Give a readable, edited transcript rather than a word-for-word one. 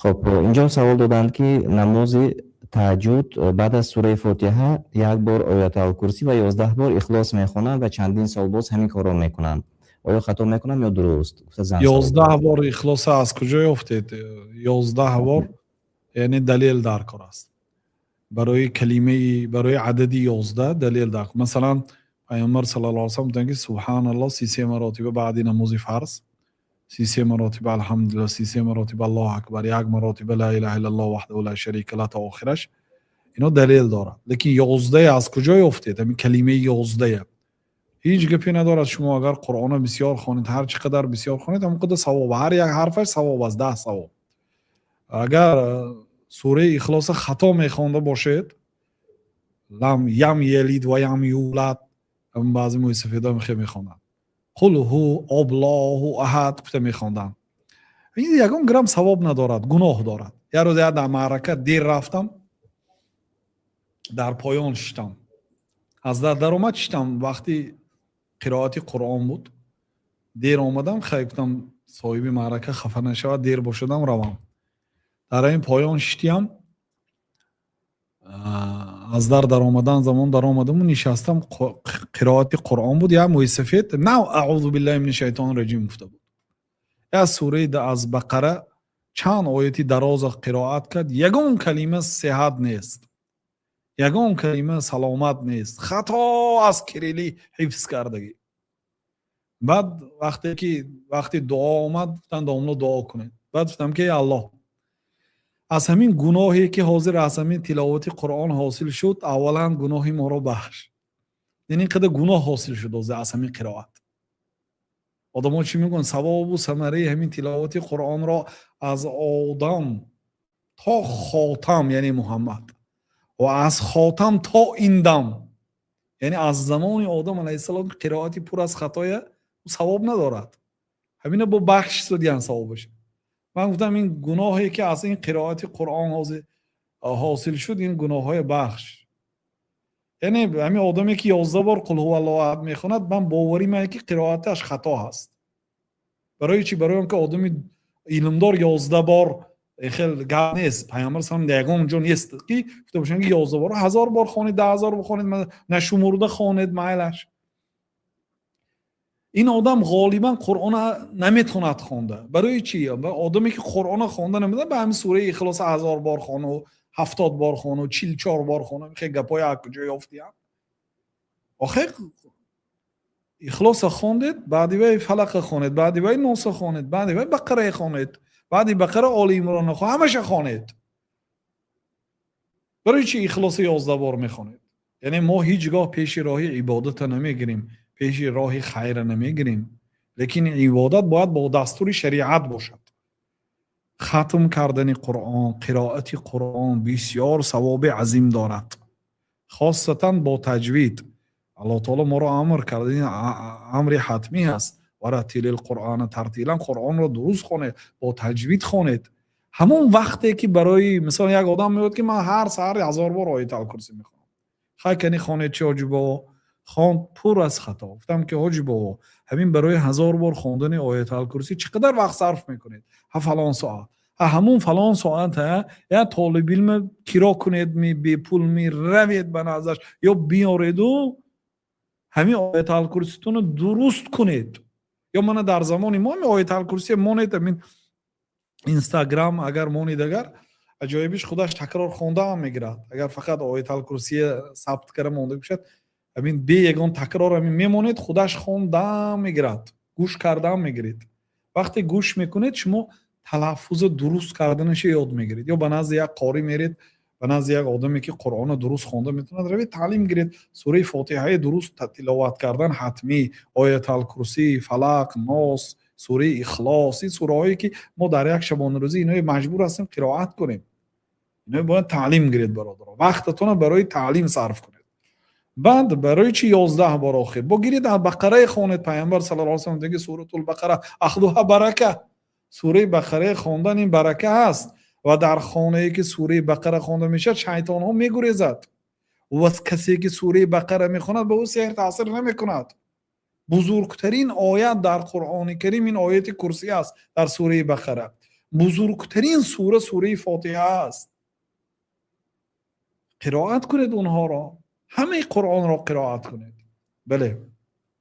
خب اینجا سوال دادند که نماز تهجد بعد از سوره فاتحه یک بار آیت الکرسی و 11 بار اخلاص میخونند و چندین سال باز همین کارا میکنند. آیا خطا میکنم یا درست؟ 11 بار اخلاص از کجا یافتید؟ 11 بار یعنی دلیل در کار است. برای کلمه، برای عدد 11 دلیل در کار. مثلا پیامبر صلی الله علیه و سلم میگه سبحان الله 33 مرتبه بعد نماز فرض، 33 مرتبه الحمدلله، 33 مرتبه الله اکبر، یک مرتبه لا اله الا الله وحده لا شریک له تا آخرش. اینا دلیل داره. لیکن 11 از کجا یافتید؟ همین کلمه 11 هیچ گپی ندارد. شما اگر قرآن بسیار خوانید، هر چقدر بسیار خوانید همونقدر ثواب، هر یک حرفش ثواب است، 10 ثواب. اگر سوره اخلاص خطا میخوانده باشید، لم یم یلید و یم یولد، همون بعضی موسفیدا میخوانند قل هو الله احد گفته میخواندن، این یگان گرم ثواب ندارد، گناه دارد. یه روز در معرکه دیر رفتم، در پایان شدم، از در آمد شدم، وقتی قرائت قرآن بود دیر آمدم، خیلی گفتم صاحب معرکه خفه نشود، دیر باشدم روم. در این پایان شدیم، از در آمدن زمان در آمدم و نشستم، قرائت قرآن بود. یا موسفید نه اعوذ بالله من الشیطان الرجیم گفته بود. یا سوره از بقره چند آیتی دراز قرائت کرد، یگان کلمه صحت نیست، یگان کلمه سلامت نیست، خطا از کریلی حفظ کردگی. بعد وقتی دعا آمد گفتن دامنو دعا کنید. بعد گفتم که الله از همین گناهی که حاضر از همین تلاوت قرآن حاصل شد، اولا گناهی ما رو بخش. یعنی اینقدر گناه حاصل شد از همین قرائت. آدم ها چی میگن؟ ثواب و ثمره همین تلاوت قرآن را از آدم تا خاتم یعنی محمد و از خاتم تا این دم، یعنی از زمان آدم علیه السلام قرائتی پر از خطای ثواب ندارد. همین با بخش شدن ثوابش. من گفتم این گناهی که از این قرائت قرآن حاصل شد، این گناه های بخش. یعنی همین آدمی که 11 بار قل هو الله احد میخواند، من باوری من که قرائتش خطا هست. برای چی؟ برای اینکه آدمی علمدار 11 بار خیلی گپ نیست. پیامبر صلی الله علیه و آله اونجا نیست که گفته باشن که 11 بار 1000 بار خوانید، 10000 بار خوانید، نشمرده خوانید مایلش. این آدم غالبا قرآن نمیتوند خونده. برای چی؟ آدمی که قرآن خونده نمیده به همین سوره اخلاص 1000 بار خونه و 70 بار خونه و 44 بار خونه، خیلی گپای از کجا یافتی؟ آخه اخلاص خوندید، بعدی وی فلق خوندید، بعدی وی ناس خوندید، بعدی وی بقره خوندید، بعدی بقره آل عمران خوندید، همش خوندید. برای چی اخلاص 11 بار میخونید؟ یعنی ما هیچگاه پیش راهی عبادت نمیگیریم، پیش راهی خیر نمیگیریم، لیکن عبادت باید با دستور شریعت باشد. ختم کردن قرآن، قرائت قرآن بسیار ثواب عظیم دارد، خاصتا با تجوید. الله تعالی ما را امر کرده، این امر حتمی است، ورتل القرآن ترتیلا، قرآن را درست خونید، با تجوید خونید. همون وقتی که برای مثلا یک آدم میاد که من هر سحر 1000 بار آیت الکرسی میخونم، خیلی کنی خونید چه حاجی بابا؟ خوان پر از خطا. گفتم که حاجی بابا همین برای 1000 بار خواندن آیت الکرسی چقدر وقت صرف میکنید؟ فلان ساعت، همون فلان ساعت یا طالب علم کرا کنید، بی پول می روید به نظرش، یا بیارید و همین آیت الکرسیتون رو درست کنید. یا من در زمان ما آیت الکرسی مونید، همین اینستاگرام اگر مونید، اگر عجایبش خودش تکرار خونده هم میگیرد. اگر فقط آیت الکرسی ثبت کرده مونده باشد، همین بی یگان تکرار همین میمونید، خودش خونده میگیرد، گوش کرده میگیرید. وقتی گوش میکنید شما تلفظ درست کردنش یاد میگیرید. یا به نزد یک قاری میرید، به نزد یک آدمی که قرآن درست خونده میتونه روید تعلیم گیرید. سوره فاتحه درست تلاوت کردن حتمی، آیت الکرسی، فلق، ناس، سوره اخلاص، این سوره هایی که ما در یک شبانه روزی اینا مجبور هستیم قرائت کنیم. اینا باید تعلیم گیرید برادرها. وقتتون برای تعلیم صرف کنید. بعد برای چی 11 بار آخر بگیرید بقره خوانید. پیامبر صلی الله علیه و آله میگه سوره البقره اخذها برکه، سوره بقره خواندن این برکه هست. و در خانه ای که سوره بقره خوانده میشه شیطان ها میگریزد، و از کسی که سوره بقره میخواند به او سحر تاثیر نمیکند. بزرگترین آیت در قرآن کریم این آیت کرسی است در سوره بقره. بزرگترین سوره سوره فاتحه است. قرائت کنید اونها را، همه قرآن را قرائت کنید. بله.